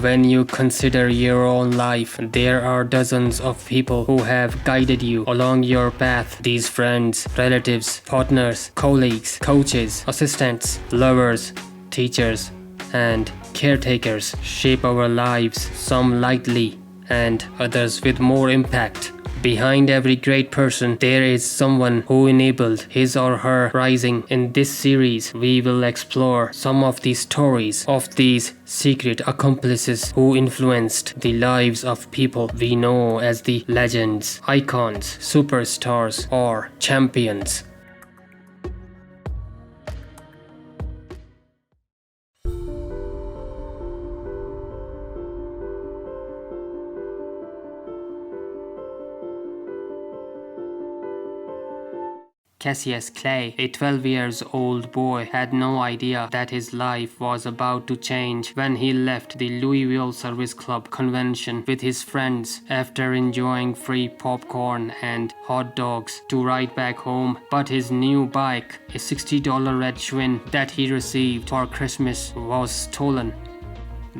When you consider your own life, there are dozens of people who have guided you along your path. These friends, relatives, partners, colleagues, coaches, assistants, lovers, teachers, and caretakers shape our lives, some lightly and others with more impact. Behind every great person, there is someone who enabled his or her rising. In this series, we will explore some of the stories of these secret accomplices who influenced the lives of people we know as the legends, icons, superstars, or champions. Cassius Clay, a 12-year-old boy, had no idea that his life was about to change when he left the Louisville Service Club convention with his friends after enjoying free popcorn and hot dogs to ride back home. But his new bike, a $60 red Schwinn that he received for Christmas, was stolen.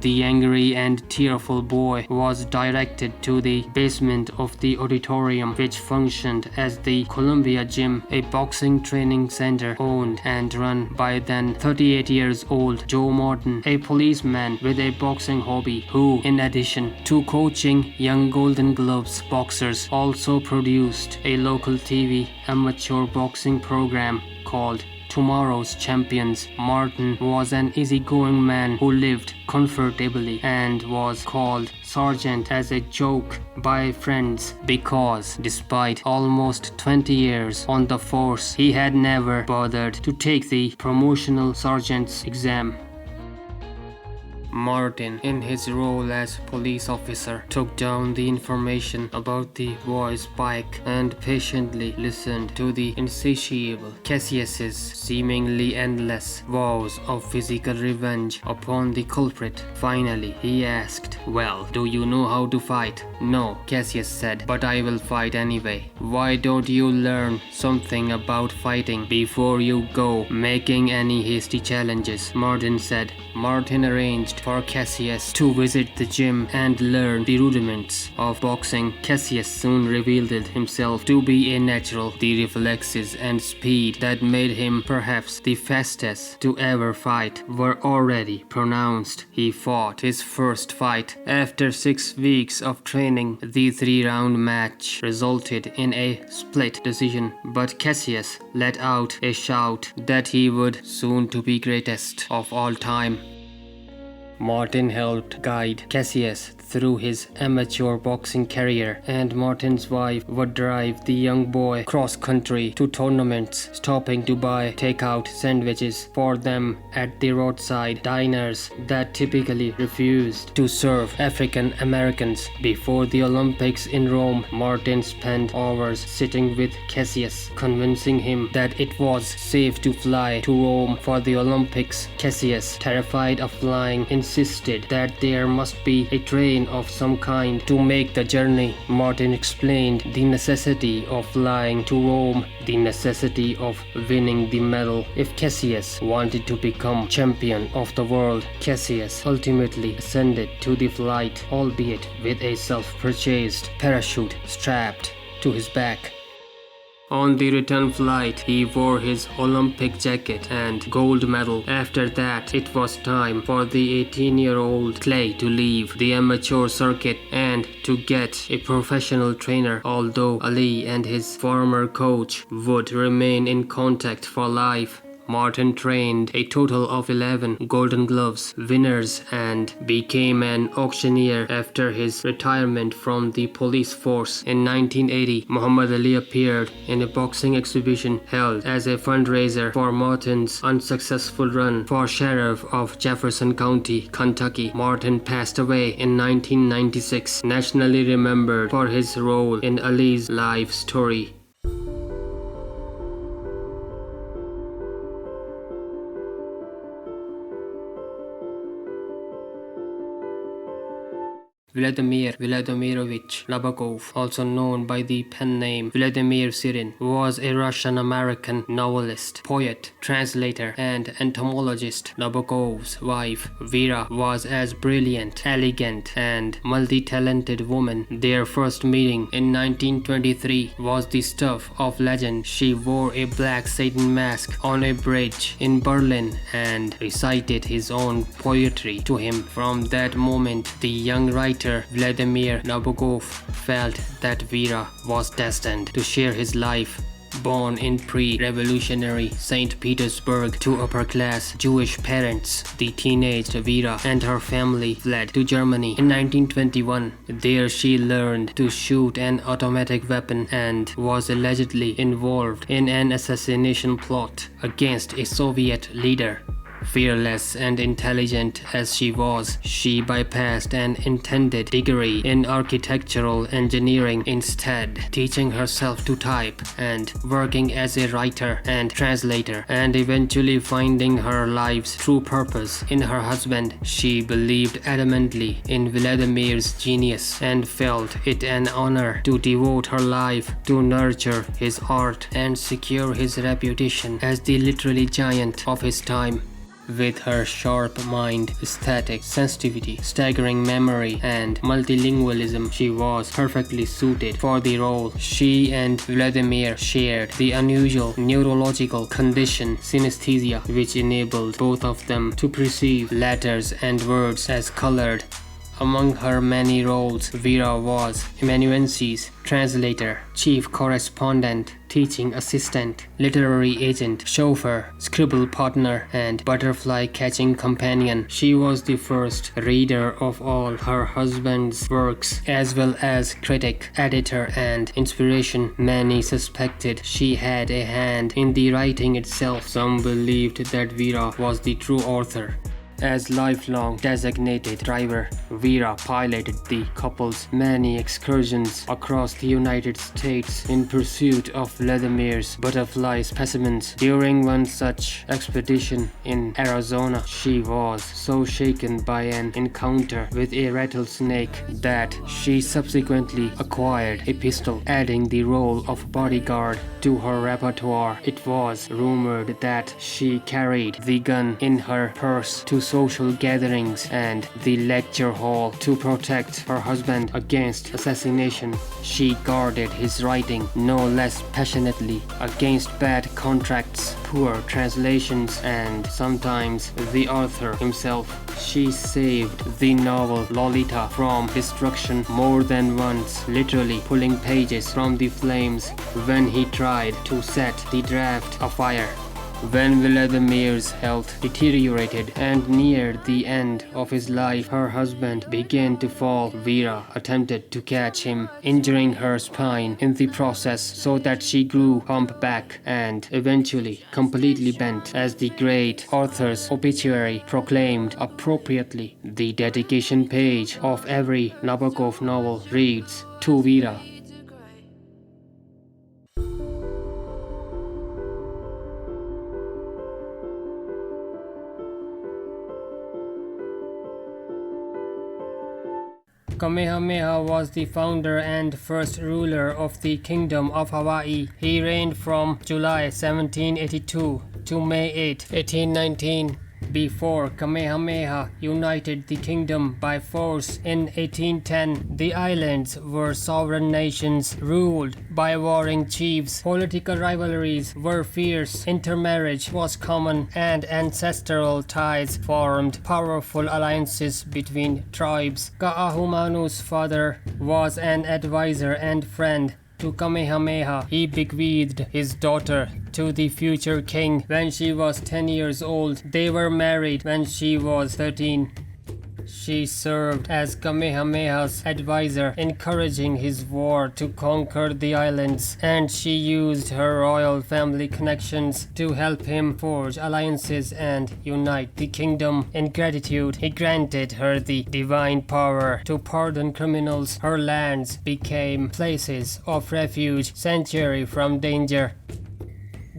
The angry and tearful boy was directed to the basement of the auditorium, which functioned as the Columbia Gym, a boxing training center owned and run by then 38-year-old Joe Martin, a policeman with a boxing hobby who, in addition to coaching young Golden Gloves boxers, also produced a local TV amateur boxing program called Tomorrow's Champions. Martin was an easygoing man who lived comfortably and was called Sergeant as a joke by friends because, despite almost 20 years on the force, he had never bothered to take the promotional sergeant's exam. Martin, in his role as police officer, took down the information about the boy's bike and patiently listened to the insatiable Cassius's seemingly endless vows of physical revenge upon the culprit. Finally, he asked, "Well, do you know how to fight?" "No," Cassius said, "but I will fight anyway." "Why don't you learn something about fighting before you go making any hasty challenges?" Martin said. Martin arranged for Cassius to visit the gym and learn the rudiments of boxing. Cassius soon revealed himself to be a natural. The reflexes and speed that made him perhaps the fastest to ever fight were already pronounced. He fought his first fight. After 6 weeks of training, the 3-round match resulted in a split decision, but Cassius let out a shout that he would soon to be greatest of all time. Martin helped guide Cassius through his amateur boxing career, and Martin's wife would drive the young boy cross-country to tournaments, stopping to buy takeout sandwiches for them at the roadside diners that typically refused to serve African Americans. Before the Olympics in Rome, Martin spent hours sitting with Cassius, convincing him that it was safe to fly to Rome for the Olympics. Cassius, terrified of flying, insisted that there must be a train of some kind to make the journey. Martin explained the necessity of flying to Rome, the necessity of winning the medal if Cassius wanted to become champion of the world. Cassius ultimately ascended to the flight, albeit with a self-purchased parachute strapped to his back. On the return flight, he wore his Olympic jacket and gold medal. After that, it was time for the 18-year-old Clay to leave the amateur circuit and to get a professional trainer, although Ali and his former coach would remain in contact for life. Martin trained a total of 11 Golden Gloves winners and became an auctioneer after his retirement from the police force. In 1980, Muhammad Ali appeared in a boxing exhibition held as a fundraiser for Martin's unsuccessful run for sheriff of Jefferson County, Kentucky. Martin passed away in 1996, nationally remembered for his role in Ali's life story. Vladimir Vladimirovich Nabokov, also known by the pen name Vladimir Sirin, was a Russian-American novelist, poet, translator, and entomologist. Nabokov's wife, Vera, was as brilliant, elegant, and multi-talented woman. Their first meeting in 1923 was the stuff of legend. She wore a black satin mask on a bridge in Berlin and recited his own poetry to him. From that moment, the young writer Vladimir Nabokov felt that Vera was destined to share his life. Born in pre-revolutionary St. Petersburg to upper-class Jewish parents, the teenage Vera and her family fled to Germany in 1921. There she learned to shoot an automatic weapon and was allegedly involved in an assassination plot against a Soviet leader. Fearless and intelligent as she was, she bypassed an intended degree in architectural engineering, instead teaching herself to type and working as a writer and translator, and eventually finding her life's true purpose in her husband. She believed adamantly in Vladimir's genius and felt it an honor to devote her life to nurture his art and secure his reputation as the literary giant of his time. With her sharp mind, aesthetic sensitivity, staggering memory, and multilingualism, she was perfectly suited for the role. She and Vladimir shared the unusual neurological condition synesthesia, which enabled both of them to perceive letters and words as colored. Among her many roles, Vera was amanuensis, translator, chief correspondent, teaching assistant, literary agent, chauffeur, scribble partner, and butterfly catching companion. She was the first reader of all her husband's works, as well as critic, editor, and inspiration. Many suspected she had a hand in the writing itself. Some believed that Vera was the true author. As lifelong designated driver, Vera piloted the couple's many excursions across the United States in pursuit of Vladimir's butterfly specimens. During one such expedition in Arizona, she was so shaken by an encounter with a rattlesnake that she subsequently acquired a pistol, adding the role of bodyguard to her repertoire. It was rumored that she carried the gun in her purse to social gatherings and the lecture hall to protect her husband against assassination. She guarded his writing no less passionately against bad contracts, poor translations, and sometimes the author himself. She saved the novel Lolita from destruction more than once, literally pulling pages from the flames when he tried to set the draft afire. When Vladimir's health deteriorated and neared the end of his life, her husband began to fall. Vera attempted to catch him, injuring her spine in the process so that she grew humpback and eventually completely bent. As the great author's obituary proclaimed appropriately, the dedication page of every Nabokov novel reads, "To Vera." Kamehameha was the founder and first ruler of the Kingdom of Hawaii. He reigned from July 1782 to May 8, 1819. Before Kamehameha united the kingdom by force in 1810, the islands were sovereign nations ruled by warring chiefs. Political rivalries were fierce, intermarriage was common, and ancestral ties formed powerful alliances between tribes. Ka'ahumanu's father was an advisor and friend to Kamehameha. He bequeathed his daughter to the future king when she was 10 years old. They were married when she was 13. She served as Kamehameha's advisor, encouraging his war to conquer the islands, and she used her royal family connections to help him forge alliances and unite the kingdom. In gratitude, he granted her the divine power to pardon criminals. Her lands became places of refuge, sanctuary from danger.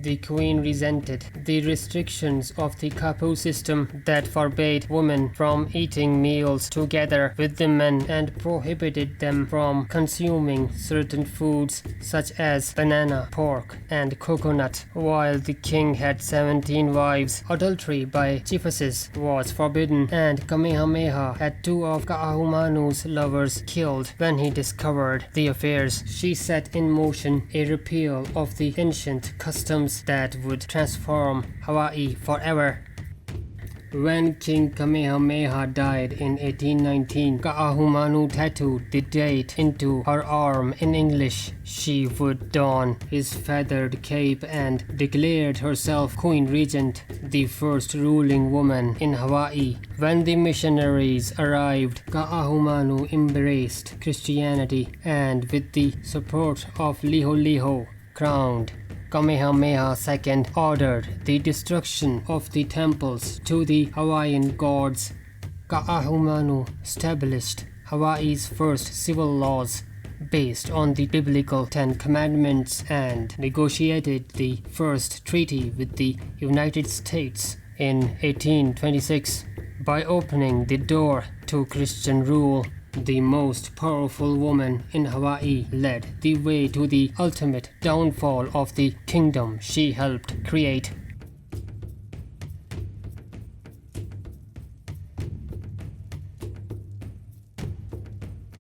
The queen resented the restrictions of the kapu system that forbade women from eating meals together with the men and prohibited them from consuming certain foods such as banana, pork, and coconut. While the king had 17 wives, adultery by chiefesses was forbidden, and Kamehameha had 2 of Ka'ahumanu's lovers killed when he discovered the affairs. She set in motion a repeal of the ancient customs that would transform Hawaii forever. When King Kamehameha died in 1819, Ka'ahumanu tattooed the date into her arm. In English, she would don his feathered cape and declared herself Queen Regent, the first ruling woman in Hawaii. When the missionaries arrived, Ka'ahumanu embraced Christianity and, with the support of Liholiho, crowned. Kamehameha II ordered the destruction of the temples to the Hawaiian gods. Ka'ahumanu established Hawaii's first civil laws based on the biblical 10 Commandments and negotiated the first treaty with the United States in 1826. By opening the door to Christian rule, the most powerful woman in Hawaii led the way to the ultimate downfall of the kingdom she helped create.